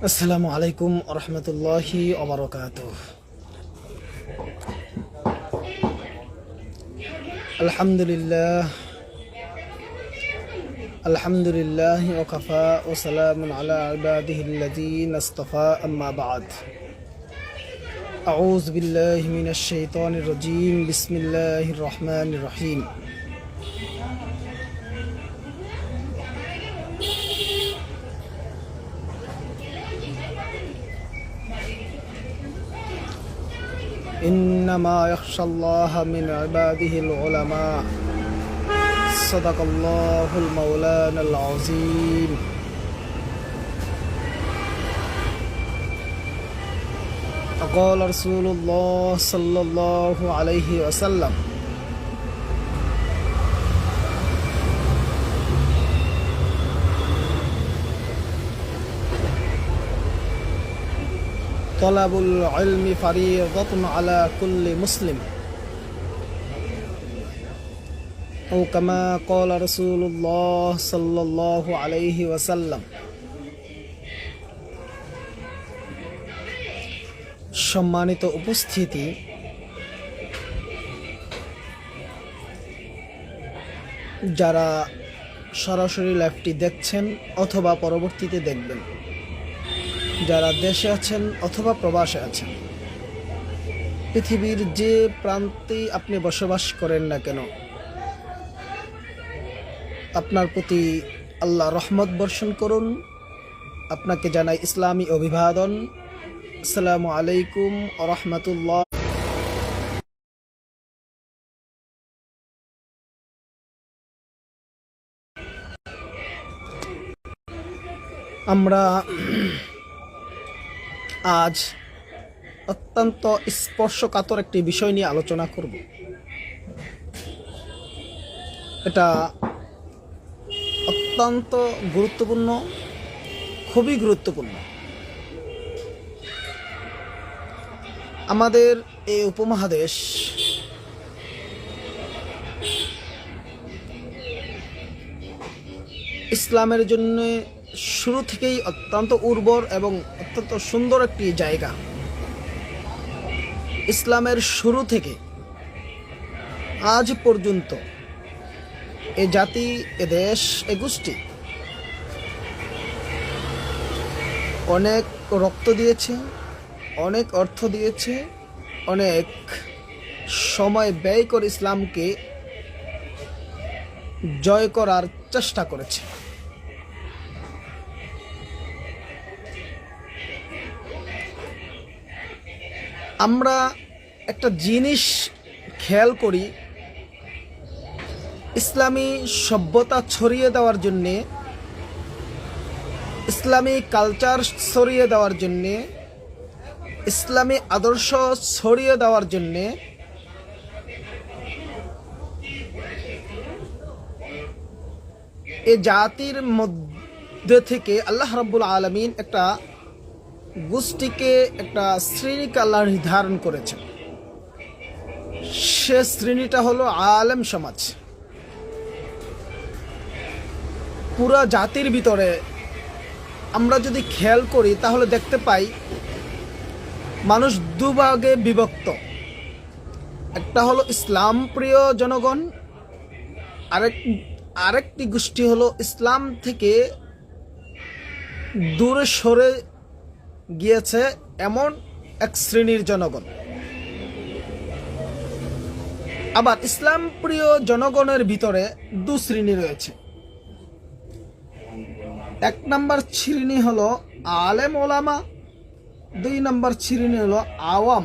আসসালামু আলাইকুম রহমতুল্লাহি ওবারাকাতুহ। আলহামদুলিল্লাহ আলহামদুলিল্লাহ ওয়াকাফা ওয়া সালামুন আলা ইবাদিহিল্লাযীনা ইসতাফা আম্মা বা'দ। আউযু বিল্লাহি মিনাশ শাইতানির রাজীম। বিসমিল্লাহির রহমানির রহিম। إنما يخشى الله من عباده العلماء صدق الله المولانا العظيم. قال رسول الله صلى الله عليه وسلم: طلب العلم فريضة على كل مسلم أو كما قال رسول الله صلى الله عليه وسلم. সম্মানিত উপস্থিতি, যারা সরাসরি লাইভটি দেখছেন অথবা পরবর্তীতে দেখবেন, যারা দেশে আছেন অথবা প্রবাসে আছেন, পৃথিবীর যে প্রান্তে আপনি বসবাস করেন না কেন, আপনার প্রতি আল্লাহ রহমত বর্ষণ করুন। আপনাকে জানাই ইসলামী অভিবাদন। আসসালামু আলাইকুম ওয়া রাহমাতুল্লাহ। আমরা আজ অত্যন্ত স্পর্শকাতর একটি বিষয় নিয়ে আলোচনা করব। এটা অত্যন্ত গুরুত্বপূর্ণ, খুবই গুরুত্বপূর্ণ। আমাদের এই উপমহাদেশ ইসলামের জন্য শুরু থেকেই অত্যন্ত উর্বর এবং অত্যন্ত সুন্দর একটি জায়গা। ইসলামের শুরু থেকে আজ পর্যন্ত এ জাতি, এ দেশ, এ গোষ্ঠী অনেক রক্ত দিয়েছে, অনেক অর্থ দিয়েছে, অনেক সময় ব্যয় করে ইসলামকে জয় করার চেষ্টা করেছে। আমরা একটা জিনিস খেয়াল করি, ইসলামী সভ্যতা ছড়িয়ে দেওয়ার জন্যে, ইসলামী কালচার ছড়িয়ে দেওয়ার জন্যে, ইসলামী আদর্শ ছড়িয়ে দেওয়ার জন্যে এ জাতির মধ্যে থেকে আল্লাহ রাব্বুল আলামিন একটা গোষ্ঠীকে, একটা শ্রেণীকে আল্লাহ নির্ধারণ করেছেন। সে শ্রেণীটা হলো আলেম সমাজ। পুরা জাতির ভিতরে আমরা যদি খেয়াল করি তাহলে দেখতে পাই মানুষ দুভাগে বিভক্ত। একটা হলো ইসলাম প্রিয় জনগণ, আরেকটি গোষ্ঠী হলো ইসলাম থেকে দূরে সরে গিয়েছে এমন এক শ্রেণীর জনগণ। আবার ইসলাম প্রিয় জনগণের ভিতরে দু শ্রেণী রয়েছে। এক নম্বর শ্রেণী হলো আলেম ওলামা, দুই নম্বর শ্রেণী হলো আওয়াম,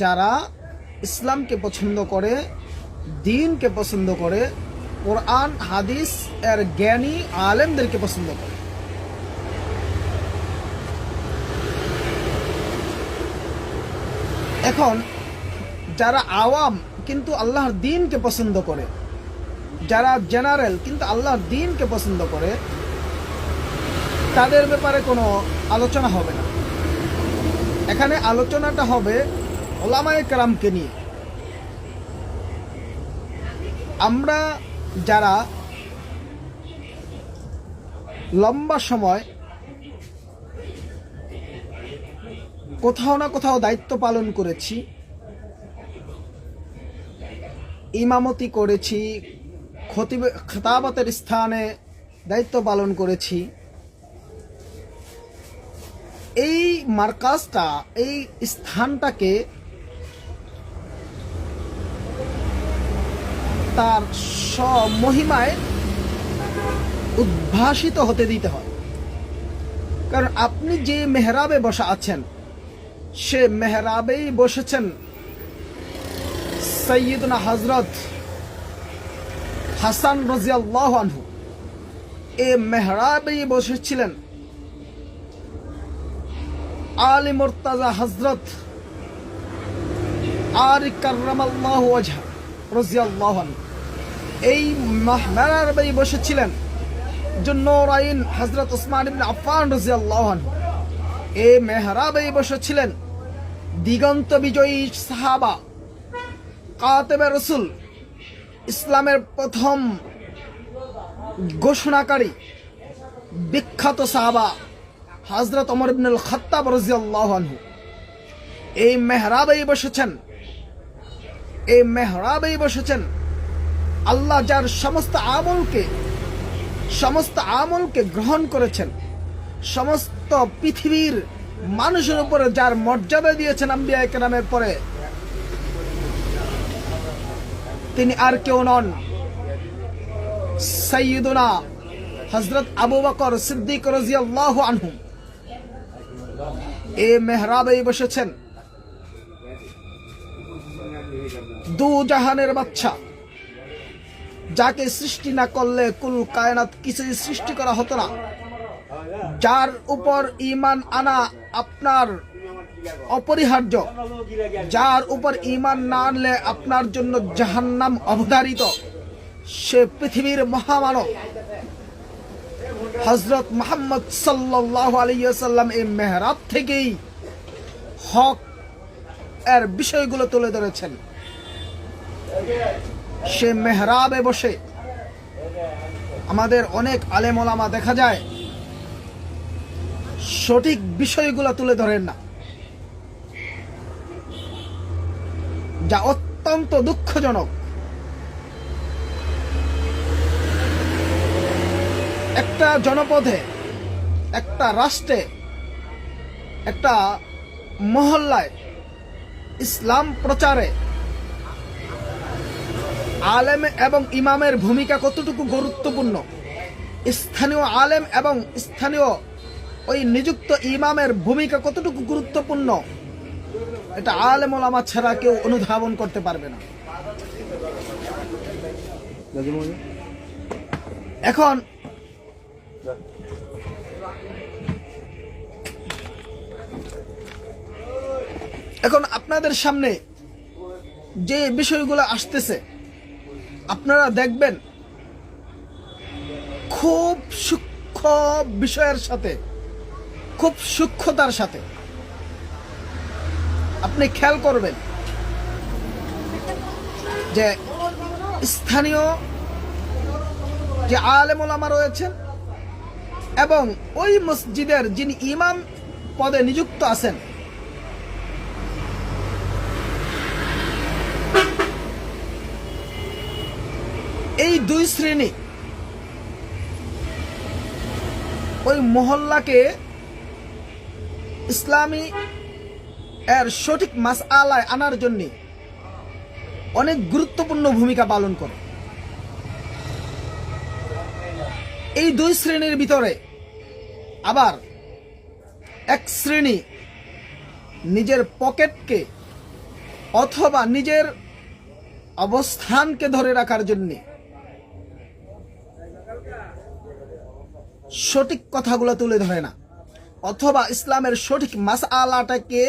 যারা ইসলামকে পছন্দ করে, দ্বীনকে পছন্দ করে, কোরআন হাদিস এর জ্ঞানী আলেমদেরকে পছন্দ করে। এখন যারা আওয়াম কিন্তু আল্লাহর দ্বীনকে পছন্দ করে, যারা জেনারেল কিন্তু আল্লাহর দ্বীনকে পছন্দ করে, তাদের ব্যাপারে কোনো আলোচনা হবে না। এখানে আলোচনাটা হবে ওলামায়ে কেরামকে নিয়ে। আমরা যারা লম্বা সময় কোথাও না কোথাও দায়িত্ব পালন করেছি, ইমামতি করেছি, খেতাবতের স্থানে দায়িত্ব পালন করেছি। এই মার্কাজটা, এই স্থানটাকে তার স্বমহিমায় উদ্ভাসিত হতে দিতে হয়। কারণ আপনি যে মেহরাবে বসা আছেন, সে মেহরাবেই বসেছেন সৈয়দনা হযরত হাসান রাদিয়াল্লাহু আনহু। এই মেহরাবেই বসেছিলেন আলী মুর্তাজা হযরত আলী কাররামাল্লাহু ওয়াজহা রাদিয়াল্লাহু আনহু। এই মেহরাবেই বসেছিলেন জুন্নুরাইন হযরত উসমান ইবনে আফফান রাদিয়াল্লাহু আনহু। এই মেহরাবেই বসেছিলেন দিগন্ত বিজয়ী সাহাবা, কাতেবে রাসূল, ইসলামের প্রথম ঘোষণাকারী বিখ্যাত সাহাবা হযরত ওমর ইবনুল খাত্তাব রাদিয়াল্লাহু আনহু। এই মেহরাবেই বসেছেন, এই মেহরাবেই বসেছেন আল্লাহ যার সমস্ত আমলকে গ্রহণ করেছেন, সমস্ত পৃথিবীর মানুষের উপরে যার মর্যাদা দিয়েছেন আম্বিয়া কেরামের পরে, তিনি আর কেউ নন, সাইয়্যিদুনা হযরত আবু বকর সিদ্দিক রাদিয়াল্লাহু আনহু। এই মেহরাবেই বসেছেন দু জাহানের বাদশা, যাকে সৃষ্টি না করলে কুল কায়নাত কিছুই সৃষ্টি করা হতো না, যার উপর ঈমান আনা আপনার অপরিহার্য, যার উপর ঈমান না আনলে আপনার জন্য জাহান্নাম অবধারিত, সে পৃথিবীর মহামানব হযরত মুহাম্মদ সাল্লাল্লাহু আলাইহি ওয়াসাল্লাম এই মেহরাব থেকেই হক এর বিষয়গুলো তুলে ধরেছেন। সে মেহরাবে বসে আমাদের অনেক আলেম ওলামা দেখা যায় সঠিক বিষয়গুলো তুলে ধরেন না, যা অত্যন্ত দুঃখজনক। একটা জনপদে, একটা রাষ্ট্রে, একটা মহল্লায় ইসলাম প্রচারে আলেম এবং ইমামের ভূমিকা কতটুকু গুরুত্বপূর্ণ, স্থানীয় আলেম এবং স্থানীয় ওই নিযুক্ত ইমামের ভূমিকা কতটুকু গুরুত্বপূর্ণ, এটা আলেম ওলামা ছাড়া কেউ অনুধাবন করতে পারবে না। এখন আপনাদের সামনে যে বিষয়গুলো আসতেছে, আপনারা দেখবেন খুব সূক্ষ্ম বিষয়ের সাথে, খুব সূক্ষ্মতার সাথে আপনি খেয়াল করবেন যে স্থানীয় যে আলেম ওলামা রয়েছেন এবং ওই মসজিদের যিনি ইমাম পদে নিযুক্ত আছেন, এই দুই শ্রেণী ওই মহল্লাকে ইসলামী এর সঠিক মাসআলায় আনার জন্য অনেক গুরুত্বপূর্ণ ভূমিকা পালন করে। এই দুই শ্রেণীর ভিতরে আবার এক শ্রেণী নিজের পকেটকে অথবা নিজের অবস্থানকে ধরে রাখার জন্য সঠিক কথাগুলো তুলে ধরে না, অথবা ইসলামের সঠিক মাসআলাটাকে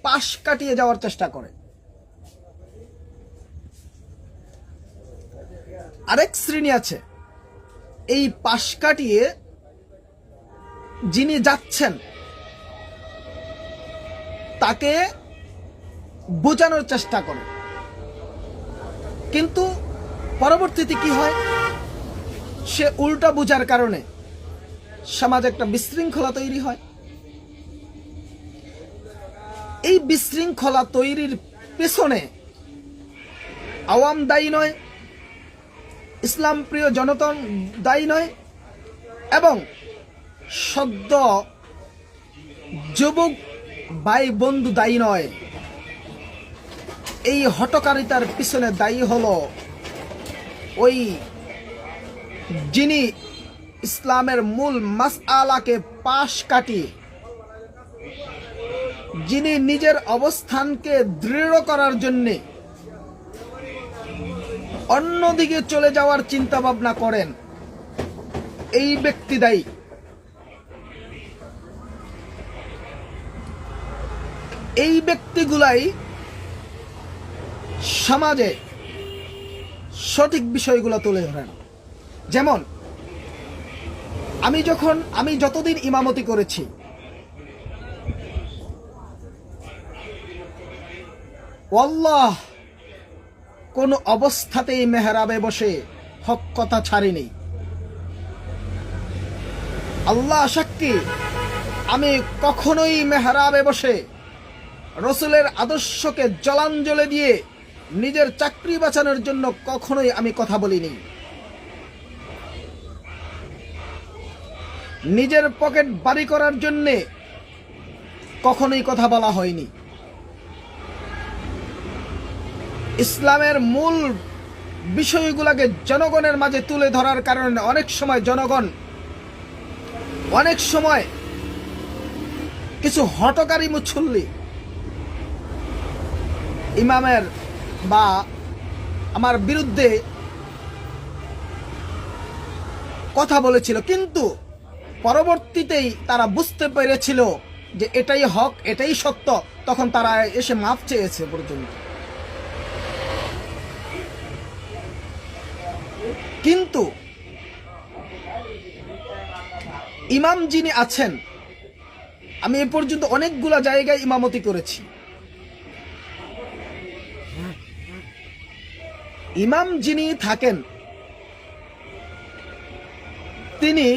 পাশ কাটিয়ে যাওয়ার চেষ্টা করে। আরেক শ্রেণী আছে, এই পাশ কাটিয়ে যিনি যাচ্ছেন তাকে বোঝানোর চেষ্টা করে, কিন্তু পরবর্তীতে কি হয়, সে উল্টা বোঝার কারণে সমাজে একটা বিশৃঙ্খলা তৈরি হয়। এই বিশৃঙ্খলা তৈরির পেছনে আওয়াম দায়ী নয়, ইসলাম প্রিয় জনগণ দায়ী নয়, এবং সদ্য যুবক ভাই বন্ধু দায়ী নয়। এই হঠকারিতার পিছনে দায়ী হলো ওই যিনি ইসলামের মূল মাসআলাকে পাশ কাটিয়ে, যিনি নিজের অবস্থানকে দৃঢ় করার জন্যে অন্যদিকে চলে যাওয়ার চিন্তা ভাবনা করেন, এই ব্যক্তি দায়ী। এই ব্যক্তিগুলাই সমাজে সঠিক বিষয়গুলো তুলে ধরেন। যেমন আমি যতদিন ইমামতি করেছি, আল্লাহ কোন অবস্থাতেই মেহরাবে বসে হক কথা ছাড়িনি। আল্লাহ সাক্ষী, আমি কখনোই মেহরাবে বসে রসুলের আদর্শকে জলাঞ্জলি দিয়ে নিজের চাকরি বাঁচানোর জন্য কখনোই আমি কথা বলিনি। নিজের পকেট বাড়ি করার জন্য কখনোই কথা বলা হয়নি। ইসলামের মূল বিষয়গুলোকে জনগণের মাঝে তুলে ধরার কারণে অনেক সময় কিছু হঠকারী মুছল্লি ইমামের বা আমার বিরুদ্ধে কথা বলেছিল, কিন্তু পরবর্তীতেই তারা বুঝতে পেরেছিল যে এটাই হক, এটাই সত্য, তখন তারা এসে মাফ চেয়েছে পর্যন্ত। কিন্তু ইমাম যিনি আছেন, আমি এ পর্যন্ত অনেকগুলা জায়গায় ইমামতি করেছি, ইমাম যিনি থাকেন তিনি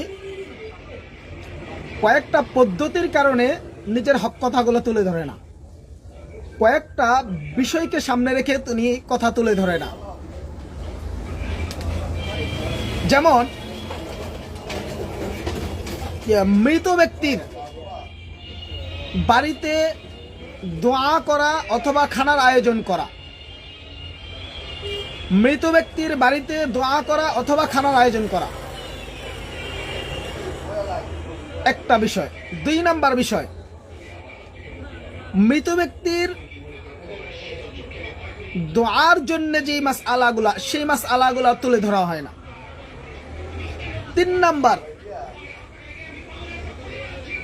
কয়েকটা পদ্ধতির কারণে নিজের হক কথাগুলো তুলে ধরে না, কয়েকটা বিষয়কে সামনে রেখে তিনি কথা তুলে ধরে না। যেমন মৃত ব্যক্তির বাড়িতে দোয়া করা অথবা খানার আয়োজন করা, মৃত ব্যক্তির বাড়িতে দোয়া করা অথবা খানার আয়োজন করা একটা বিষয়। 2 নাম্বার বিষয়, মৃত ব্যক্তির দোয়ার জন্য যে মাসআলাগুলা, সেই মাসআলাগুলা তুলে ধরা হয় না। 3 নাম্বার,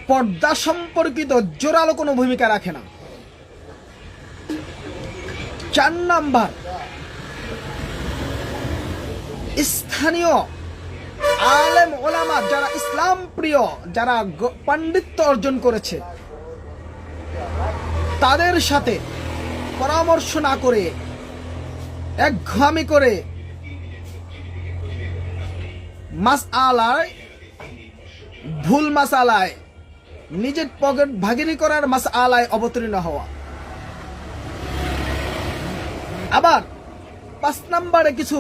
পর্দা সম্পর্কিত জোরালো কোনো ভূমিকা রাখে না। 4 নাম্বার, স্থানীয় আলেম ওলামা যারা ইসলাম প্রিয়, যারা পাণ্ডিত্য অর্জন করেছে, তাদের সাথে পরামর্শ না করে একঘামি করে মাসআলায়, ভুল মাসআলায়, নিজের পকেট ভাগিনী করার মাসআলায় অবতীর্ণ হওয়া। আবার 5 নম্বরে কিছু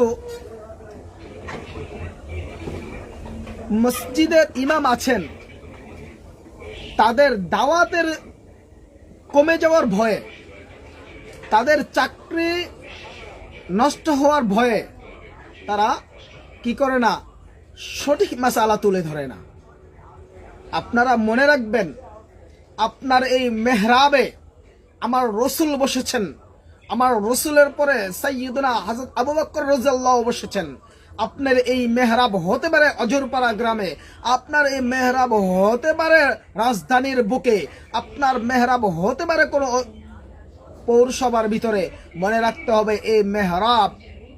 মসজিদের ইমাম আছেন, তাদের দাওয়াতের কমে যাওয়ার ভয়ে, তাদের চাকরি নষ্ট হওয়ার ভয়ে তারা কি করে না, সঠিক মাসআলা তুলে ধরে না। আপনারা মনে রাখবেন, আপনার এই মেহরাবে আমার রসুল বসেছেন, আমার রসুলের পরে সাইয়্যিদুনা হযরত আবু বকর রাদিয়াল্লাহু বসেছেন। আপনার এই মেহরাব হতে পারে অজরপাড়া গ্রামে, আপনার এই মেহরাব হতে পারে রাজধানীর বুকে, আপনার মেহরাব হতে পারে কোনো পৌরসভার ভিতরে। মনে রাখতে হবে, এই মেহরাব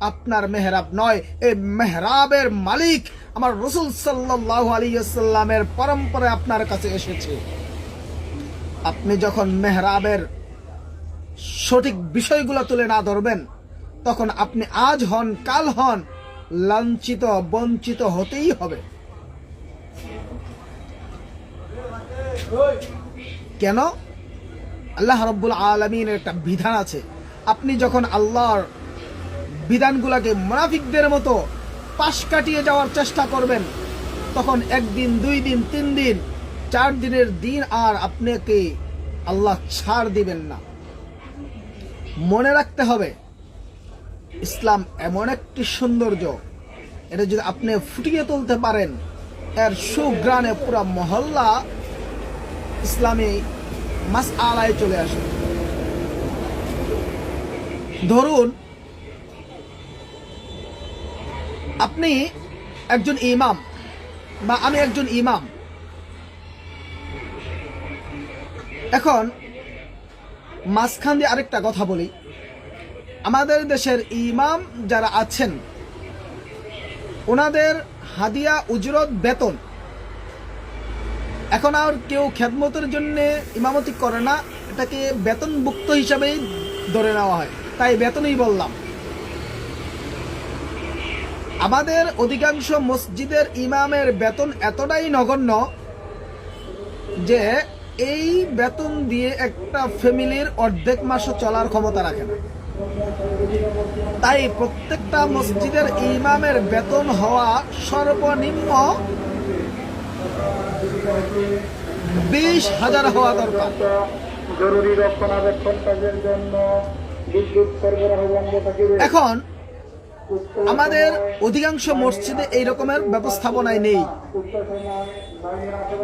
আপনার মেহরাব নয়, এই মেহরাবের মালিক আমার রাসূল সাল্লাল্লাহু আলাইহি ওয়াসাল্লামের পরম্পরায় আপনার কাছে এসেছে। আপনি যখন মেহরাবের সঠিক বিষয়গুলো তুলে না ধরবেন, তখন আপনি আজ হন কাল হন লাঞ্ছিত বঞ্চিত হতেই হবে। কেন? আল্লাহ রাব্বুল আলামিনের একটা বিধান আছে। আপনি যখন আল্লাহর বিধানগুলোকে মুনাফিকদের মতো পাশ কাটিয়ে যাওয়ার চেষ্টা করবেন, তখন একদিন, 2 দিন, 3 দিন, 4 দিনের দিন আর আপনাকে আল্লাহ ছাড় দিবেন না। মনে রাখতে হবে, ইসলাম এমন একটি সৌন্দর্য, এটা যদি আপনি ফুটিয়ে তুলতে পারেন, এর সুগ্রানে পুরা মহল্লা ইসলামী মাসআলায় চলে আসে। ধরুন আপনি একজন ইমাম বা আমি একজন ইমাম। এখন মাঝখান দিয়ে আরেকটা কথা বলি, আমাদের দেশের ইমাম যারা আছেন ওনাদের হাদিয়া, উজরত, বেতন, এখন আর কেউ খেদমতের জন্য ইমামতি করে না, এটাকে বেতনভুক্ত হিসাবেই ধরে নেওয়া হয়, তাই বেতনই বললাম। আমাদের অধিকাংশ মসজিদের ইমামের বেতন এতটাই নগণ্য যে এই বেতন দিয়ে একটা ফ্যামিলির অর্ধেক মাসও চলার ক্ষমতা রাখে না। তাই প্রত্যেকটা মসজিদের ইমামের বেতন হওয়া সর্বনিম্ন 20,000 হওয়া দরকার। জরুরি রক্ষণাবেক্ষণ কাজের জন্য বিদ্যুৎ সরবরাহ বন্ধ থাকিবে। এখন আমাদের অধিকাংশ মসজিদে এই রকমের ব্যবস্থাপনায় নেই,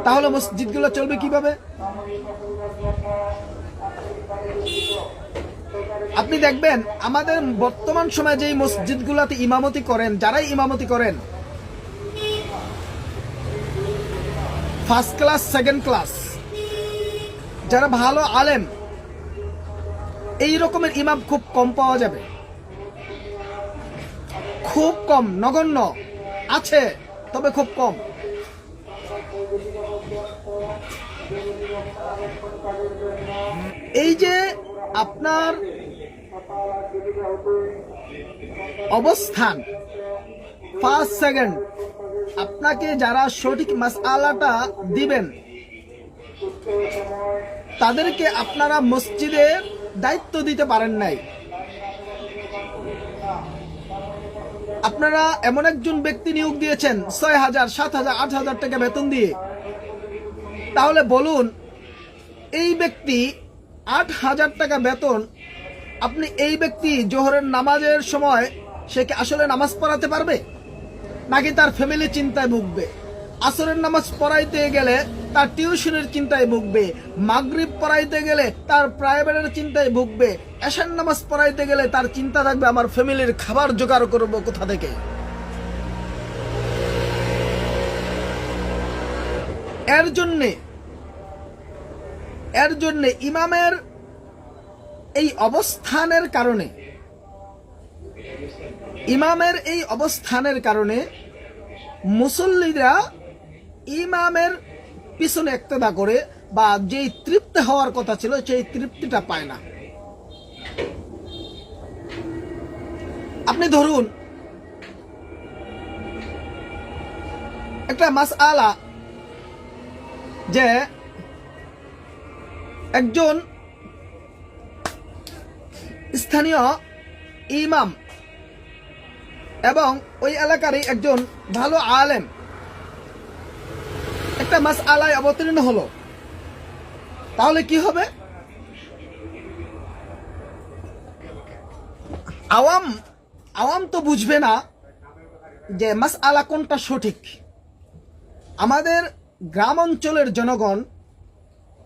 তাহলে মসজিদগুলো চলবে কিভাবে? আপনি দেখবেন আমাদের বর্তমান সময়ে যেই মসজিদগুলোতে ইমামতি করেন, যারাই ইমামতি করেন, ফার্স্ট ক্লাস, সেকেন্ড ক্লাস, যারা ভালো আলেম, এই রকমের ইমাম খুব কম পাওয়া যাবে, খুব কম, নগণ্য আছে, তবে খুব কম। এই যে আপনার অবস্থান, ফার্স্ট সেকেন্ড, আপনাকে যারা সঠিক মাসআলাটা দিবেন তাদেরকে আপনারা মসজিদের দায়িত্ব দিতে পারেন নাই। আপনারা এমন একজন ব্যক্তি নিয়োগ দিয়েছেন 6,000, 7,000, 8,000 টাকা বেতন দিয়ে। তাহলে বলুন, এই ব্যক্তি 8,000 টাকা বেতন, আপনি এই ব্যক্তি জোহরের নামাজের সময় সে কি আসলে নামাজ পড়াতে পারবে, নাকি তার ফ্যামিলি চিন্তায় ভুগবে? আসরের নামাজ পড়াইতে গেলে তার টিউশনের চিন্তায় ভুগবে, মাগরিব পড়াইতে গেলে তার প্রাইভেটের চিন্তায় ভুগবে, এশার নামাজ পড়াইতে গেলে তার চিন্তা থাকবে আমার ফ্যামিলির খাবার জোগাড় করব কোথা থেকে। এর জন্যে ইমামের এই অবস্থানের কারণে মুসল্লিরা ইমামের পিছনে ইক্তেদা করে, বা যেই তৃপ্তি হওয়ার কথা ছিল সেই তৃপ্তিটা পায় না। আপনি ধরুন একটা মাসআলা, যে একজন স্থানীয় ইমাম এবং ওই এলাকারই একজন ভালো আলেম একটা মাসআলায় অবতীর্ণ হলো, তাহলে কি হবে? আওয়াম তো বুঝবে না যে মাসআলা কোনটা সঠিক। আমাদের গ্রাম অঞ্চলের জনগণ,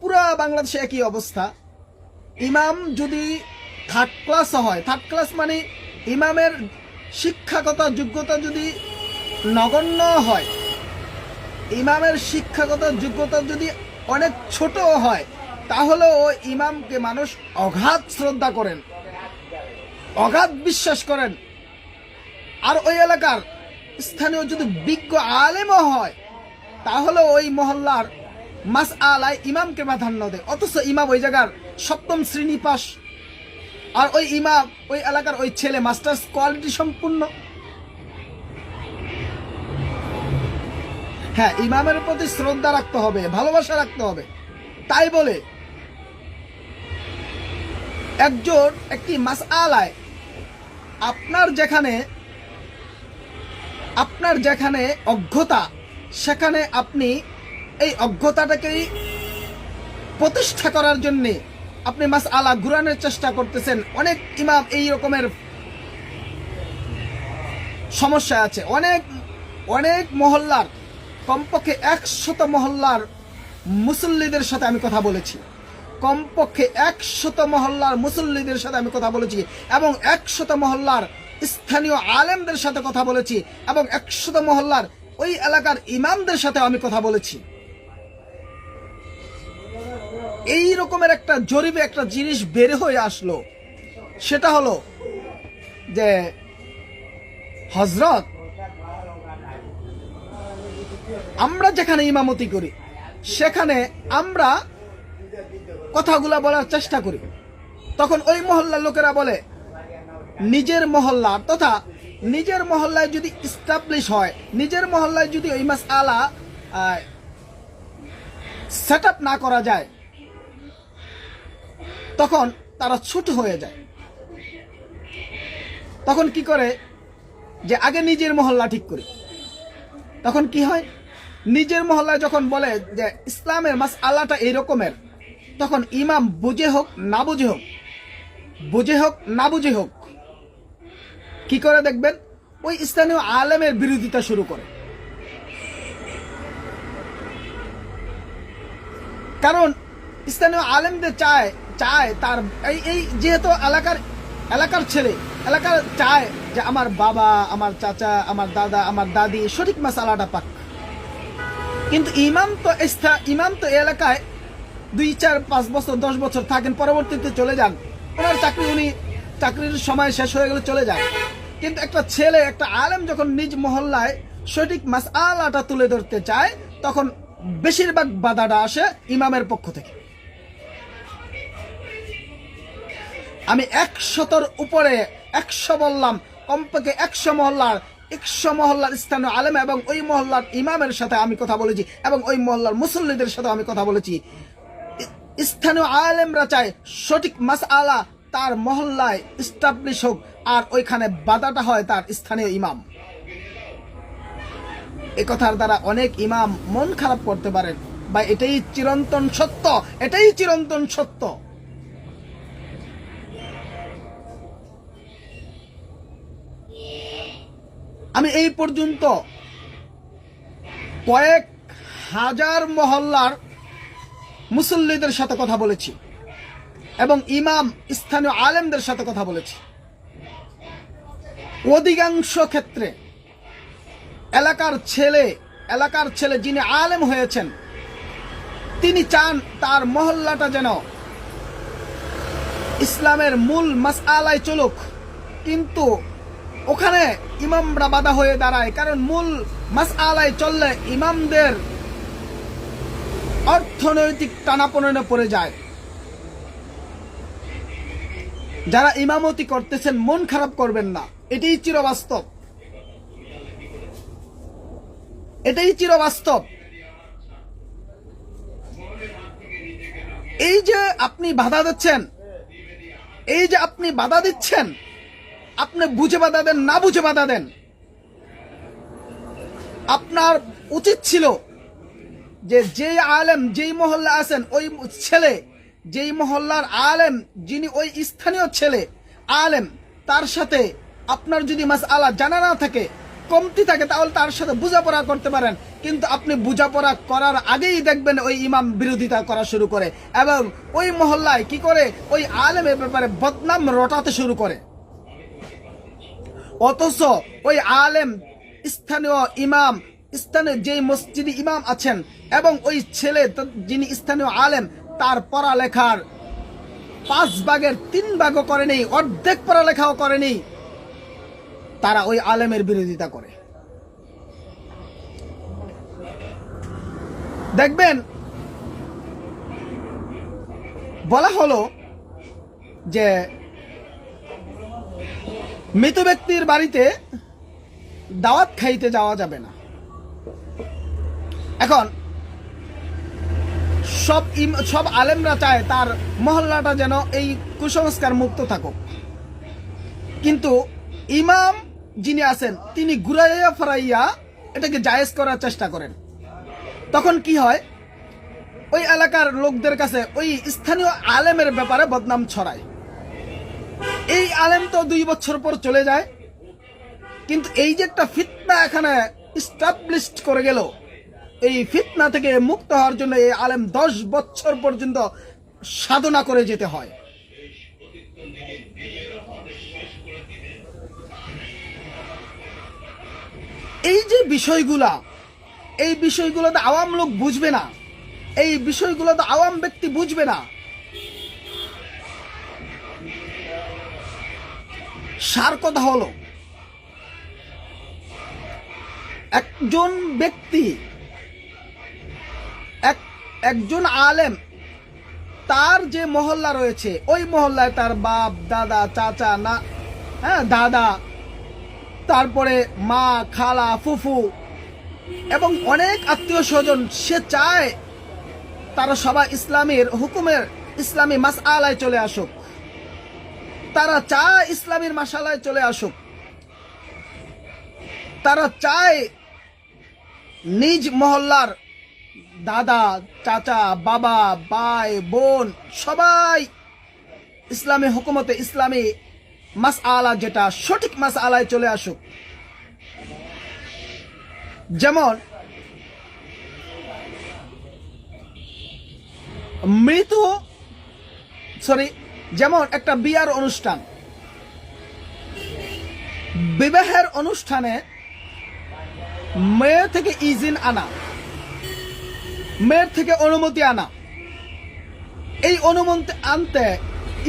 পুরা বাংলাদেশে একই অবস্থা। ইমাম যদি থার্ড ক্লাস হয়, থার্ড ক্লাস মানে ইমামের শিক্ষাগত যোগ্যতা যদি নগণ্য হয়, ইমামের শিক্ষাগত যোগ্যতা যদি অনেক ছোট হয়, তাহলে ওই ইমামকে মানুষ অগাধ শ্রদ্ধা করেন, অগাধ বিশ্বাস করেন। আর ওই এলাকার স্থানীয় যদি বিজ্ঞ আলেমও হয়, তাহলে ওই মহল্লার মাসআলায় ইমামকে প্রাধান্য দেয়। অথচ ইমাম ওই জায়গার 7ম শ্রেণী পাস, আর ওই ইমাম ওই এলাকার ওই ছেলে মাস্টার্স কোয়ালিটি সম্পূর্ণ। হ্যাঁ, ইমামের প্রতি শ্রদ্ধা রাখতে হবে, ভালোবাসা রাখতে হবে। তাই বলে একটি মাসআলায় আপনার যেখানে অজ্ঞতা, সেখানে আপনি এই অজ্ঞতাটাকেই প্রতিষ্ঠা করার জন্যে আপনি মাসআলা ঘুরানোর চেষ্টা করতেছেন। অনেক ইমাম এই রকমের সমস্যা আছে। অনেক মহল্লার, কমপক্ষে 100 মহল্লার মুসল্লিদের সাথে আমি কথা বলেছি, কমপক্ষে 100 মহল্লার মুসল্লিদের সাথে আমি কথা বলেছি, এবং 100 মহল্লার স্থানীয় আলেমদের সাথে কথা বলেছি, এবং 100 মহল্লার ওই এলাকার ইমামদের সাথে আমি কথা বলেছি। এই রকমের একটা জরিপে একটা জিনিস বের হয়ে আসলো, সেটা হলো যে হযরত আমরা যেখানে ইমামতি করি সেখানে আমরা কথাগুলা বলার চেষ্টা করি, তখন ওই মহল্লার লোকেরা বলে নিজের মহল্লার তথা নিজের মহল্লায় যদি ইস্টাবলিশ হয়, নিজের মহল্লায় যদি ওই মাসআলা সেট আপ না করা যায়, তখন তারা ছোট হয়ে যায়। তখন কি করে যে আগে নিজের মহল্লা ঠিক করি। তখন কি হয়, নিজের মহল্লায় যখন বলে যে ইসলামের মাসআলাটা এই রকমের, তখন ইমাম বুঝে হোক না বুঝে হোক কি করে দেখবেন ওই স্থানীয় আলেমের বিরোধিতা শুরু করে। কারণ স্থানীয় আলেমদের চায় তার এই যেহেতু এলাকার ছেলে চায় যে আমার বাবা, আমার চাচা, আমার দাদা, আমার দাদি সঠিক মাসআলাটা পাক। কিন্তু ইমাম তো এলাকায় 2, 4, 5 বছর 10 বছর থাকেন, পরবর্তীতে চলে যান, ওনার চাকরির সময় শেষ হয়ে গেলে চলে যায়। কিন্তু একটা ছেলে, একটা আলেম যখন নিজ মহল্লায় সঠিক মাসআলাটা তুলে ধরতে চায়, তখন বেশিরভাগ বাধাটা আসে ইমামের পক্ষ থেকে। আমি 100-র উপরে 100 বললাম, কমপক্ষে 100 মহল্লার স্থানীয় আলেম এবং ওই মহল্লার ইমামের সাথে আমি কথা বলেছি, এবং ওই মহল্লার মুসল্লিদের সাথে আমি কথা বলেছি। স্থানীয় আলেমরা চায় সঠিক মাসআলা তার মহল্লায় এস্টাবলিশ হোক, আর ওইখানে বাধাটা হয় তার স্থানীয় ইমাম। এই কথার দ্বারা অনেক ইমাম মন খারাপ করতে পারেন, বা এটাই চিরন্তন সত্য। আমি এই পর্যন্ত কয়েক হাজার মহল্লার মুসল্লিদের সাথে কথা বলেছি, এবং ইমাম স্থানীয় আলেমদের সাথে কথা বলেছি। অধিকাংশ ক্ষেত্রে এলাকার ছেলে যিনি আলেম হয়েছেন, তিনি চান তার মহল্লাটা যেন ইসলামের মূল মাসআলায় চলুক, কিন্তু ওখানে ইমামরা বাধা হয়ে দাঁড়ায়। কারণ মূল মাসআলায় চললে ইমামদের অর্থনৈতিক টানাপোড়েনে পড়ে যায়। যারা ইমামতি করতেছেন মন খারাপ করবেন না, এটাই চিরবাস্তব। এই যে আপনি বাধা দিচ্ছেন, আপনি বুঝে বাধা দেন না বুঝে বাধা দেন, আপনার উচিত ছিল যে আলেম যেই মহল্লা আছেন, ওই ছেলে যেই মহল্লার আলেম, যিনি ওই স্থানীয় ছেলে আলেম, তার সাথে আপনার যদি মাসআলা জানা না থাকে, কমতি থাকে, তাহলে তার সাথে বোঝাপড়া করতে পারেন। কিন্তু আপনি বোঝাপড়া করার আগেই দেখবেন ওই ইমাম বিরোধিতা করা শুরু করে, এবং ওই মহল্লায় কি করে ওই আলেমের ব্যাপারে বদনাম রটাতে শুরু করে। অথচ ওই আলেম, স্থানীয় যেই মসজিদে ইমাম আছেন, এবং ওই ছেলে যিনি স্থানীয় আলেম, তার পড়ালেখার 5 ভাগের 3 ভাগও করেনি, অর্ধেক পড়ালেখাও করেনি, তারা ওই আলেমের বিরোধিতা করে। দেখবেন বলা হলো যে মৃত ব্যক্তির বাড়িতে দাওয়াত খাইতে যাওয়া যাবে না। এখন সব আলেমরা চায় তার মহল্লাটা যেন এই কুসংস্কার মুক্ত থাকুক, কিন্তু ইমাম যিনি আছেন তিনি ঘুরাইয়া ফরাইয়া এটাকে জায়েজ করার চেষ্টা করেন। তখন কি হয়, ওই এলাকার লোকদের কাছে ওই স্থানীয় আলেমের ব্যাপারে বদনাম ছড়ায়। এই আলেম তো 2 বছর পর চলে যায়, কিন্তু এই যে একটা ফিতনা এখানে ইস্টাবলিশড করে গেল, এই ফিতনা থেকে মুক্ত হওয়ার জন্য এই আলেম 10 বছর পর্যন্ত সাধনা করে যেতে হয়। এই যে বিষয়গুলা, এই বিষয়গুলো তো আওয়াম লোক বুঝবে না, এই বিষয়গুলো তো আওয়াম ব্যক্তি বুঝবে না। সার কথা হলো, একজন ব্যক্তি, একজন আলেম, তার যে মহল্লা রয়েছে ওই মহল্লায় তার বাপ দাদা চাচা না দাদা, তারপরে মা খালা ফুফু এবং অনেক আত্মীয় স্বজন, সে চায় তারা সবাই ইসলামের হুকুমের ইসলামী মাসআলায় চলে আসুক, তারা চায় ইসলামের মাসালায় চলে আসুক, তারা চায় নিজ মহল্লার দাদা চাচা বাবা ভাই বোন সবাই ইসলামী হুকুমতে ইসলামী মাসআলা যেটা সঠিক মাসআলায় চলে আসুক। যেমন যেমন একটা বিয়ার অনুষ্ঠান, বিবাহের অনুষ্ঠানে মেয়ে থেকে ইজিন আনা, মেয়ের থেকে অনুমতি আনা, এই অনুমতি আনতে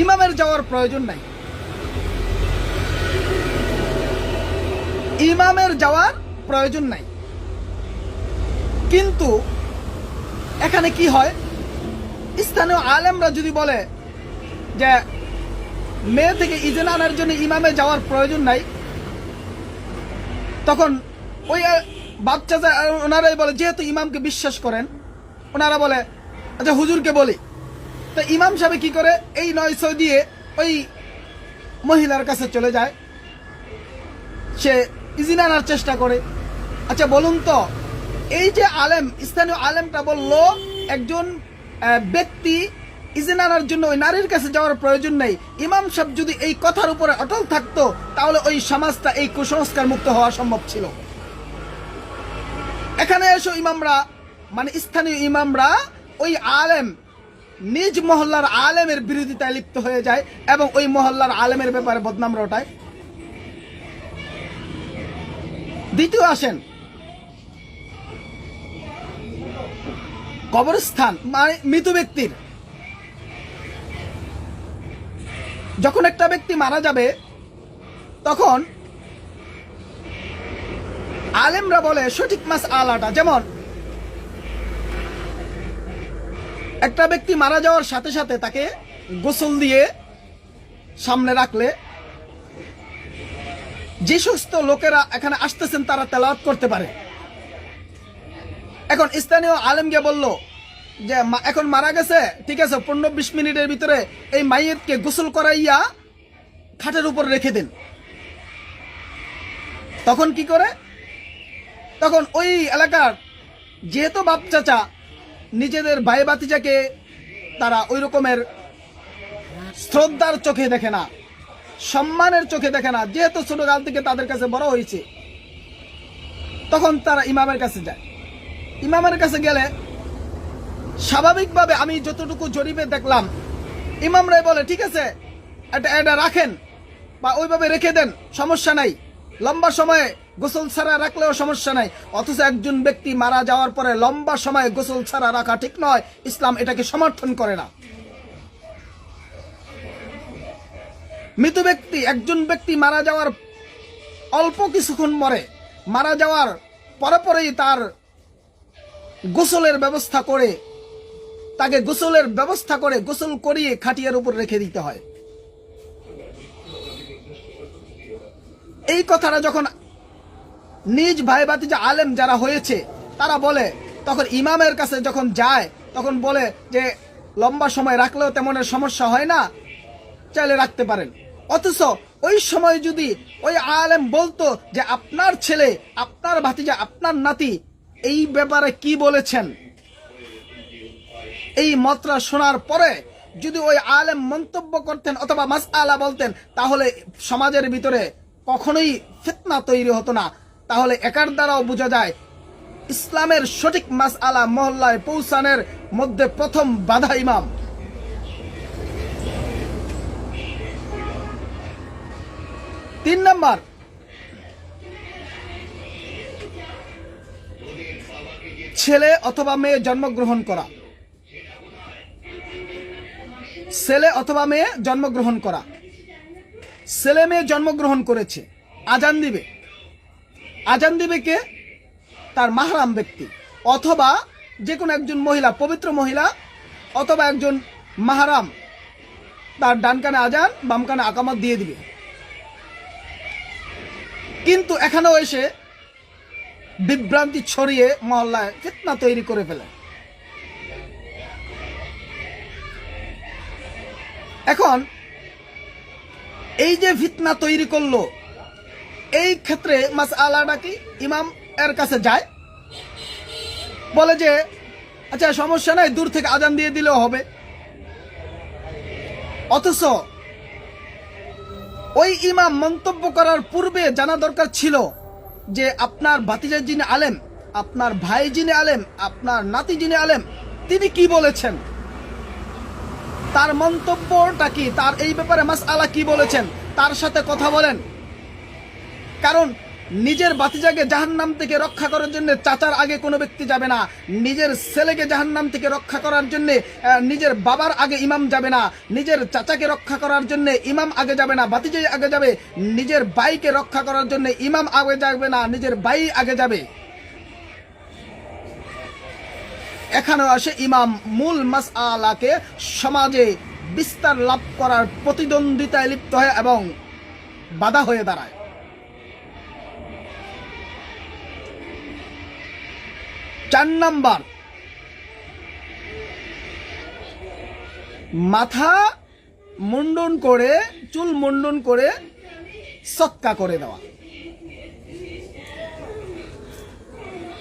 ইমামের যাওয়ার প্রয়োজন নাই, ইমামের যাওয়ার প্রয়োজন নাই। কিন্তু এখানে কি হয়, স্থানীয় আলেমরা যদি বলে যে মেয়ে থেকে ইজেন আনার জন্য ইমামে যাওয়ার প্রয়োজন নাই, তখন ওই বাচ্চা ওনারাই বলে, যেহেতু ইমামকে বিশ্বাস করেন, ওনারা বলে আচ্ছা হুজুরকে বলি। তো ইমাম সাহেব কি করে, এই 900 দিয়ে ওই মহিলার কাছে চলে যায়, সে ইজিন আনার চেষ্টা করে। আচ্ছা বলুন তো, এই যে আলেম, স্থানীয় আলেমটা বলল একজন ব্যক্তি ইজিন আনার জন্য ওই নারীর কাছে যাওয়ার প্রয়োজন নেই, ইমাম সাহেব যদি এই কথার উপরে অটল থাকতো তাহলে ওই সমাজটা এই কুসংস্কার মুক্ত হওয়া সম্ভব ছিল। এখানে এসে ইমামরা, মানে স্থানীয় ইমামরা ওই আলেম, নিজ মহল্লার আলেমের বিরোধিতায় লিপ্ত হয়ে যায় এবং ওই মহল্লার আলেমের ব্যাপারে বদনাম রটায়। দ্বিতীয় আসেন কবরস্থান, মানে মৃত ব্যক্তির, যখন একটা ব্যক্তি মারা যাবে তখন আলেমরা বলে সঠিক মাসআলাটা, যেমন একটা ব্যক্তি মারা যাওয়ার সাথে সাথে তাকে গোসল দিয়ে সামনে রাখলে যে সমস্ত লোকেরা এখানে আসতেছেন তারা তেলাওয়াত করতে পারে। এখন স্থানীয় আলেমকে বলল যে এখন মারা গেছে, ঠিক আছে 15-20 মিনিটের ভিতরে এই মাইয়িতকে গোসল করাইয়া খাটের উপর রেখে দেন। তখন কি করে, তখন ওই এলাকার যেহেতু বাপ চাচা নিজেদের ভাই ভাতিজাকে তারা ওই রকমের শ্রদ্ধার চোখে দেখে না, সম্মানের চোখে দেখে না, যেহেতু ছোটকাল থেকে তাদের কাছে বড় হয়েছে, তখন তারা ইমামের কাছে যায়। ইমামের কাছে গেলে স্বাভাবিকভাবে আমি যতটুকু জরিপে দেখলাম, ইমামরাই বলে ঠিক আছে এটা রাখেন বা ওইভাবে রেখে দেন, সমস্যা নাই, লম্বা সময়ে গোসল ছাড়া রাখলেও সমস্যা নাই। অথচ একজন ব্যক্তি মারা যাওয়ার পরে লম্বা সময়ে গোসল ছাড়া রাখা ঠিক নয়, ইসলাম এটাকে সমর্থন করে না। মৃত ব্যক্তি, একজন ব্যক্তি মারা যাওয়ার অল্প কিছুক্ষণ পরে, মারা যাওয়ার পরে পরেই তার গোসলের ব্যবস্থা করে, তাকে গোসলের ব্যবস্থা করে গোসল করিয়ে খাটিয়ার উপর রেখে দিতে হয়। এই কথাটা যখন নিজ ভাই ভাতিজা আলেম যারা হয়েছে তারা বলে, তখন ইমামের কাছে যখন যায় তখন বলে যে লম্বা সময় রাখলেও তেমন সমস্যা হয় না, চাইলে রাখতে পারেন। অথচ ওই সময় যদি ওই আলেম বলতো যে আপনার ছেলে, আপনার ভাতিজা, আপনার নাতি এই ব্যাপারে কি বলেছেন, এই মতটা শোনার পরে যদি ওই আলেম মন্তব্য করতেন অথবা মাসআলা বলতেন, তাহলে সমাজের ভিতরে কখনোই ফিতনা তৈরি হতো না। তাহলে একার দ্বারাও বোঝা যায় ইসলামের সঠিক মাসআলা মহল্লায় পৌঁছানোর মধ্যে প্রথম বাধা ইমাম। তিন নাম্বার, ছেলে অথবা মেয়ে জন্মগ্রহণ করা। ছেলে অথবা মেয়ে জন্মগ্রহণ করা, ছেলে মেয়ে জন্মগ্রহণ করেছে, আজান দিবে। আজান দিবে কে? তার মাহরাম ব্যক্তি অথবা যে কোনো একজন মহিলা, পবিত্র মহিলা অথবা একজন মাহরাম, তার ডান কানে আজান, বাম কানে আকামত দিয়ে দিবে। কিন্তু এখানেও এসে বিভ্রান্তি ছড়িয়ে মহল্লায় ফিতনা তৈরি করে ফেলে। এখন এই যে ফিতনা তৈরি করলো, এই ক্ষেত্রে মাসআলাটা কি? ইমাম এর কাছে যায়, বলে যে আচ্ছা সমস্যা নাই, দূর থেকে আজান দিয়ে দিলেও হবে। অথচ ওই ইমাম মন্তব্য করার পূর্বে জানা দরকার ছিল যে আপনার ভাতিজা যিনি আলেম, আপনার ভাই যিনি আলেম, আপনার নাতি যিনি আলেম, তিনি কি বলেছেন, তার মন্তব্যটা কি, তার এই ব্যাপারে মাসআলা কি বলেছেন, তার সাথে কথা বলেন। কারণ নিজের ভাতিজাকে জাহান্নাম থেকে রক্ষা করার জন্য চাচার আগে কোনো ব্যক্তি যাবে না, নিজের ছেলেকে জাহান্নাম থেকে রক্ষা করার জন্য নিজের বাবার আগে ইমাম যাবে না, নিজের চাচাকে রক্ষা করার জন্য ইমাম আগে যাবে না, ভাতিজাই আগে যাবে, নিজের ভাইকে রক্ষা করার জন্য ইমাম আগে যাবে না, নিজের ভাই আগে যাবে। এখানেও আসে ইমাম মূল মাসআলাকে সমাজে বিস্তার লাভ করার প্রতিদ্বন্দ্বিতায় লিপ্ত হয় এবং বাধা হয়ে দাঁড়ায়। চার নাম্বার, মাথা মুন্ডন করে, চুল মুন্ডন করে সৎকা করে দেওয়া।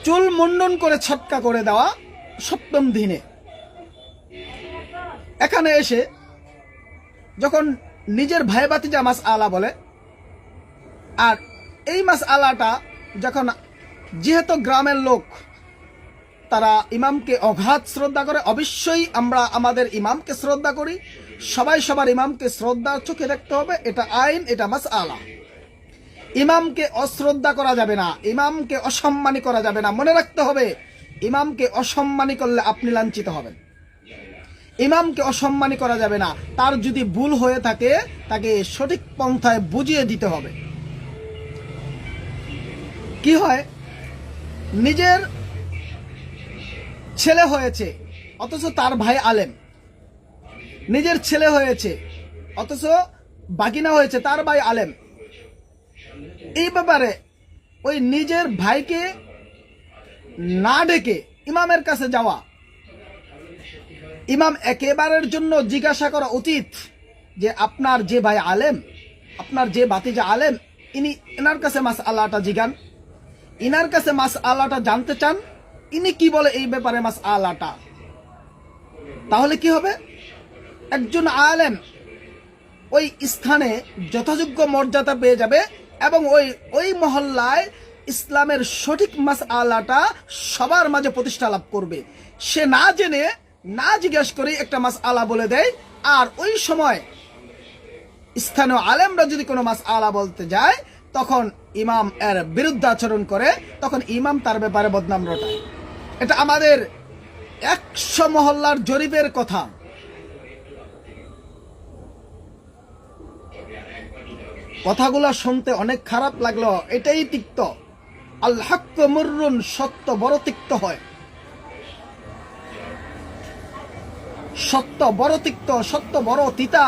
চুল মুন্ডন করে ছটকা করে দেওয়া সপ্তম দিনে। এখানে এসে যখন নিজের ভাই ভাতিজা মাসআলা বলে, আর এই মাসআলাটা যখন যেহেতু গ্রামের লোক তারা ইমামকে অগাধ শ্রদ্ধা করে, অবশ্যই আমরা আমাদের ইমামকে শ্রদ্ধা করি, সবাই সবার ইমামকে শ্রদ্ধার চোখে দেখতে হবে, এটা আইন, এটা মাসআলা। ইমামকে অশ্রদ্ধা করা যাবে না, ইমামকে অসম্মানী করা যাবে না। মনে রাখতে হবে, ইমামকে অসম্মানী করলে আপনি লাঞ্ছিত হবেন। ইমামকে অসম্মানী করা যাবে না, তার যদি ভুল হয়ে থাকে তাকে সঠিক পন্থায় বুঝিয়ে দিতে হবে। কি হয়, নিজের ছেলে হয়েছে অথচ তার ভাই আলেম, নিজের ছেলে হয়েছে অথচ বাগিনা হয়েছে তার ভাই আলেম, এই ব্যাপারে ওই নিজের ভাইকে না ডেকে ইমামের কাছে যাওয়া, ইমাম একেবারের জন্য জিজ্ঞাসা করা উচিত যে আপনার যে ভাই আলেম, আপনার যে ভাতিজা আলেম, ইনি এনার কাছে মাসআলাটা জিগান, ইনার কাছে মাসআলাটা জানতে চান, ইনি কি বলে এই ব্যাপারে মাসআলাটা। তাহলে কি হবে, একজন আলেম ওই স্থানে যথাযোগ্য মর্যাদা পেয়ে যাবে এবং ওই মহল্লায় ইসলামের সঠিক মাসআলাটা সবার মাঝে প্রতিষ্ঠা লাভ করবে। সে না জেনে না জিজ্ঞেস করে একটা মাসআলা বলে দেয়, আর ওই সময় স্থানীয় আলেমরা যদি কোনো মাসআলা বলতে যায় তখন ইমাম এর বিরুদ্ধে আচরণ করে, তখন ইমাম তার ব্যাপারে বদনাম রটায়। এটা আমাদের 100 মহল্লার জরিপের কথা। কথাগুলো শুনতে অনেক খারাপ লাগলো, এটাই তিক্ত। আল হক মুররুন, সত্য বড় তিক্ত হয়, সত্য বড় তিক্ত, সত্য বড় তিতা,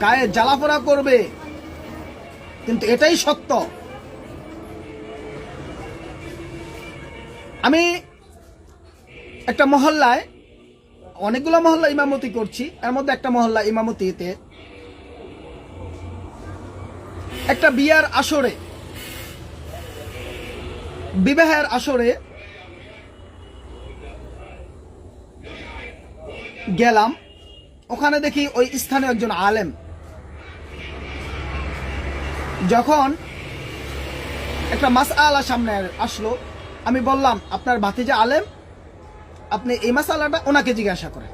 গায়ে জ্বালাপোড়া করবে, কিন্তু এটাই সত্য। আমি একটা মহল্লায়, অনেকগুলো মহল্লা ইমামতি করছি, এর মধ্যে একটা মহল্লা ইমামতিতে একটা বিয়ার আসরে, বিবাহের আসরে গেলাম। ওখানে দেখি ওই স্থানীয় একজন আলেম, যখন একটা মাসআলা সামনে আসলো, আমি বললাম আপনার ভাতিজা আলেম, আপনি এই মাসআলাটা ওনাকে জিজ্ঞাসা করেন।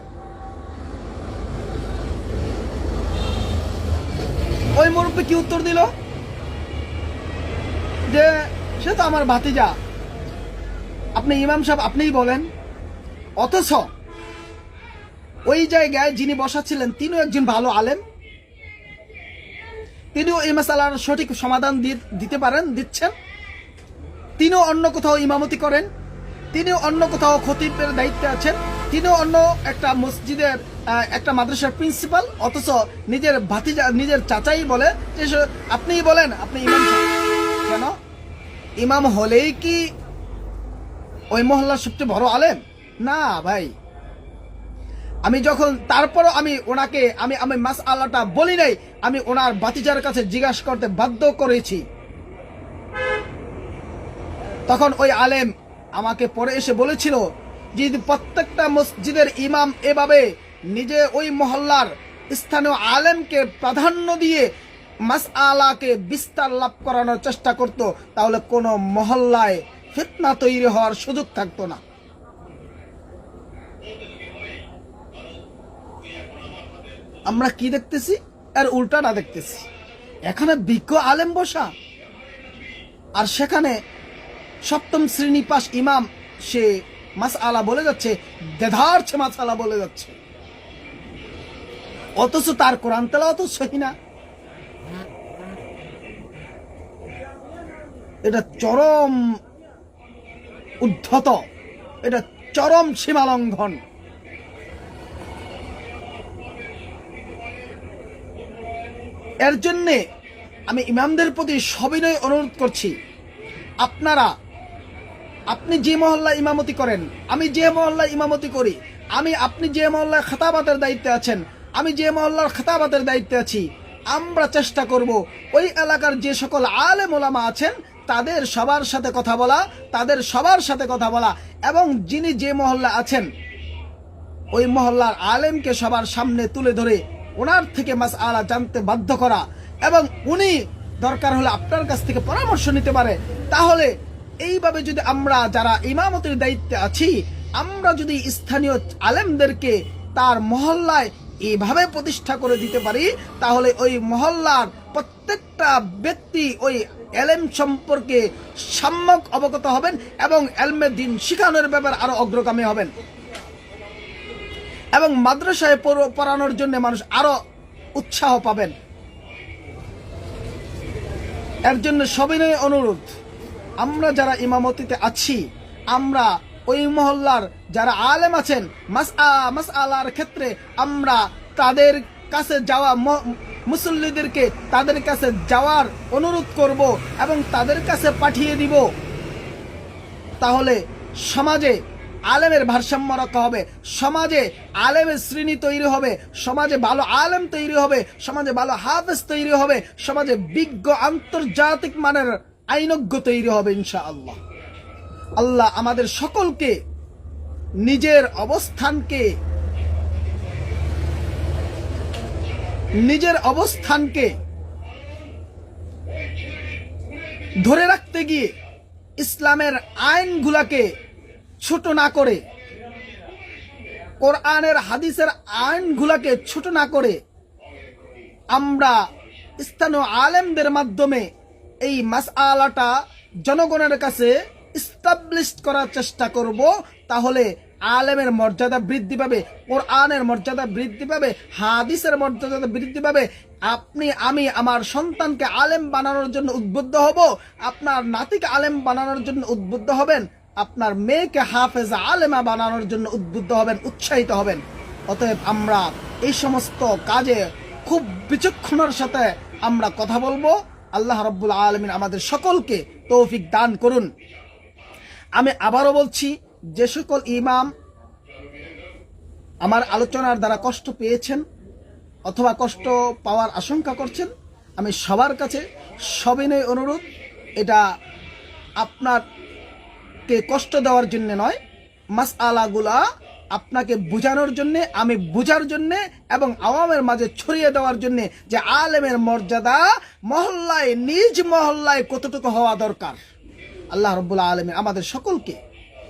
ওই মুরব্বী কি উত্তর দিল যে সে তো আমার ভাতিজা, আপনি ইমাম সাহেব আপনিই বলেন। অথচ ওই জায়গায় যিনি বসা ছিলেন তিনিও একজন ভালো আলেম, তিনিও এই মাসালার সঠিক সমাধান দিতে পারেন, দিচ্ছেন। তিনিও অন্য কোথাও ইমামতি করেন, তিনিও অন্য কোথাও খতিবের দায়িত্বে আছেন, তিনিও অন্য একটা মসজিদের একটা মাদ্রাসার প্রিন্সিপাল। অথচ নিজের ভাতিজা, নিজের চাচাই বলে যে আপনিই বলেন, আপনি ইমাম সাহেব। কেন? ইমাম হলেই কি ওই মহল্লার সবচেয়ে বড় আলেম? না ভাই। আমি যখন তারপরও আমি ওনাকে আমি মাসআলাটা বলি নাই, আমি ওনার ভাতিজার কাছে জিজ্ঞাসা করতে বাধ্য করেছি। তখন ওই আলেম আমাকে পরে এসে বলেছিল যে প্রত্যেকটা মসজিদের ইমাম এভাবে নিজে ওই মহল্লার স্থানীয় আলেমকে প্রাধান্য দিয়ে মাসআলাকে বিস্তার লাভ করানোর চেষ্টা করত, তাহলে কোনো মহল্লায় ফিতনা তৈরি হওয়ার সুযোগ থাকতো না। আমরা কি দেখতেছি? এর উল্টাটা দেখতেছি। এখানে বিজ্ঞ আলেম বসা, আর সেখানে সপ্তম শ্রেণী পাস ইমাম সে মাসআলা বলে যাচ্ছে, দেধারছে মাসআলা বলে যাচ্ছে, অথচ তার কোরআন তেলাওয়াত সহি না। এটা চরম উদ্ধত, এটা চরম সীমালঙ্ঘন। এর জন্যে আমি ইমামদের প্রতি সবিনয় অনুরোধ করছি, আপনি যে মহল্লায় ইমামতি করেন, আমি যে মহল্লায় ইমামতি করি, আপনি যে মহল্লায় খেতাবাতের দায়িত্বে আছেন, আমি যে মহল্লার খেতাবাতের দায়িত্বে আছি, আমরা চেষ্টা করব ওই এলাকার যে সকল আলেম ওলামা আছেন তাদের সবার সাথে কথা বলা, এবং যিনি যে মহল্লা আছেন ওই মহল্লার আলেমকে সবার সামনে তুলে ধরে ওনার থেকে মাসআলা জানতে বাধ্য করা, এবং উনি দরকার হলে আপনার কাছ থেকে পরামর্শ নিতে পারে। তাহলে এইভাবে যদি আমরা যারা ইমামতির দায়িত্বে আছি, আমরা যদি স্থানীয় আলেমদেরকে তার মহল্লায় এইভাবে প্রতিষ্ঠা করে দিতে পারি, তাহলে ওই মহল্লার প্রত্যেকটা ব্যক্তি ওই এলেম সম্পর্কে সম্যক অবগত হবেন এবং এলমে দ্বীন শিখানোর ব্যাপারে আরো অগ্রগামী হবেন, এবং মাদ্রাসায় পড়ানোর জন্য মানুষ আরো উৎসাহ পাবেন। এর জন্য সবিনয় অনুরোধ, আমরা যারা ইমামতিতে আছি, আমরা ওই মহল্লার যারা আলেম আছেন মাসআলার ক্ষেত্রে আমরা তাদের কাছে যাওয়া, মুসল্লিদেরকে তাদের কাছে যাওয়ার অনুরোধ করব এবং তাদের কাছে পাঠিয়ে দিব। তাহলে সমাজে আলেমের ভারসাম্য রক্ষা হবে, সমাজে আলেমের শ্রেণী তৈরি হবে, সমাজে ভালো আলেম তৈরি হবে, সমাজে ভালো হাফেজ তৈরি হবে, সমাজে বিজ্ঞ আন্তর্জাতিক মানের আইনজ্ঞ তৈরি হবে ইনশাআল্লাহ। আল্লাহ আমাদের সকলকে নিজের অবস্থানকে ধরে রাখতে গিয়ে ইসলামের আইনগুলাকে ছোট না করে, কোরআনের হাদিসের আইনগুলাকে ছোট না করে, আমরা স্থানীয় আলেমদের মাধ্যমে এই মাসআলাটা জনগণের কাছে ইস্টাবলিশ করার চেষ্টা করব। তাহলে আলেমের মর্যাদা বৃদ্ধি পাবে, কোরআনের মর্যাদা বৃদ্ধি পাবে, হাদিসের মর্যাদা বৃদ্ধি পাবে। আপনি, আমি আমার সন্তানকে আলেম বানানোর জন্য উদ্বুদ্ধ হব, আপনার নাতিকে আলেম বানানোর জন্য উদ্বুদ্ধ হবেন, আপনার মেয়েকে হাফেজা আলেমা বানানোর জন্য উদ্বুদ্ধ হবেন, উৎসাহিত হবেন। অতএব আমরা এই সমস্ত কাজে খুব বিচক্ষণতার সাথে আমরা কথা বলবো। আল্লাহ রাব্বুল আলামিন আমাদের সকলকে তৌফিক দান করুন। আমি আবারও বলছি, যে সকল ইমাম আমার আলোচনার দ্বারা কষ্ট পেয়েছেন অথবা কষ্ট পাওয়ার আশঙ্কা করছেন, আমি সবার কাছে সবিনয় অনুরোধ, এটা আপনাকে কষ্ট দেওয়ার জন্য নয়, মাসআলাগুলা আপনাকে বোঝানোর জন্যে, আমি বোঝার জন্যে এবং আওয়ামের মাঝে ছড়িয়ে দেওয়ার জন্যে যে আলেমের মর্যাদা মহল্লায়, নিজ মহল্লায় কতটুকু হওয়া দরকার। আল্লাহ রাব্বুল আলামিন আমাদের সকলকে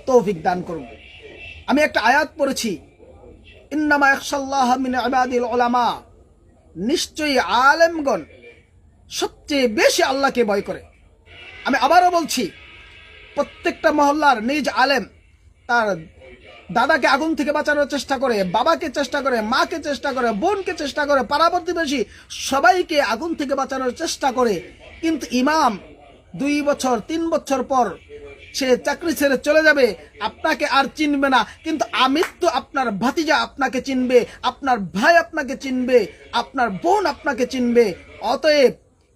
তৌফিক দান করুন। আমি একটা আয়াত পড়েছি, ইন্নামা ইয়াখশাল্লাহ মিন ইবাদিল উলামা, নিশ্চয়ই আলেমগণ সবচেয়ে বেশি আল্লাহকে ভয় করে। আমি আবারও বলছি, প্রত্যেকটা মহল্লার নিজ আলেম তার দাদাকে আগুন থেকে বাঁচানোর চেষ্টা করে, বাবাকে চেষ্টা করে, মাকে চেষ্টা করে, বোনকে চেষ্টা করে, পাড়া প্রতিবেশী সবাইকে আগুন থেকে বাঁচানোর চেষ্টা করে। কিন্তু ইমাম 2 বছর 3 বছর পর সে চাকরি ছেড়ে চলে যাবে, আপনাকে আর চিনবে না, কিন্তু আমৃত্যু আপনার ভাতিজা আপনাকে চিনবে, আপনার ভাই আপনাকে চিনবে, আপনার বোন আপনাকে চিনবে। অতএব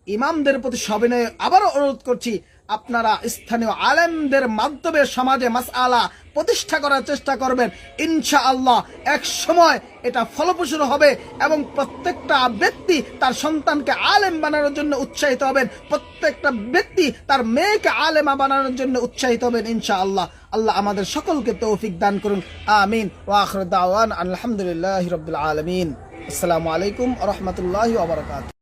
ইমামদের প্রতি সবিনয়ে আবারও অনুরোধ করছি, আপনারা স্থানীয় আলেমদের মাধ্যমে সমাজে মাসআলা প্রতিষ্ঠা করার চেষ্টা করবেন। ইনশাআল্লাহ এক সময় এটা ফলপ্রসূ হবে এবং প্রত্যেকটা ব্যক্তি তার সন্তানকে আলেম বানানোর জন্য উৎসাহিত হবেন, প্রত্যেকটা ব্যক্তি তার মেয়েকে আলেমা বানানোর জন্য উৎসাহিত হবেন ইনশাআল্লাহ। আল্লাহ আমাদের সকলকে তৌফিক দান করুন, আমিন। ওয়া আখিরু দাওয়ানা আলহামদুলিল্লাহি রাব্বিল আলামিন। আসসালামু আলাইকুম ওয়া রাহমাতুল্লাহি ওয়া বারাকাতুহু।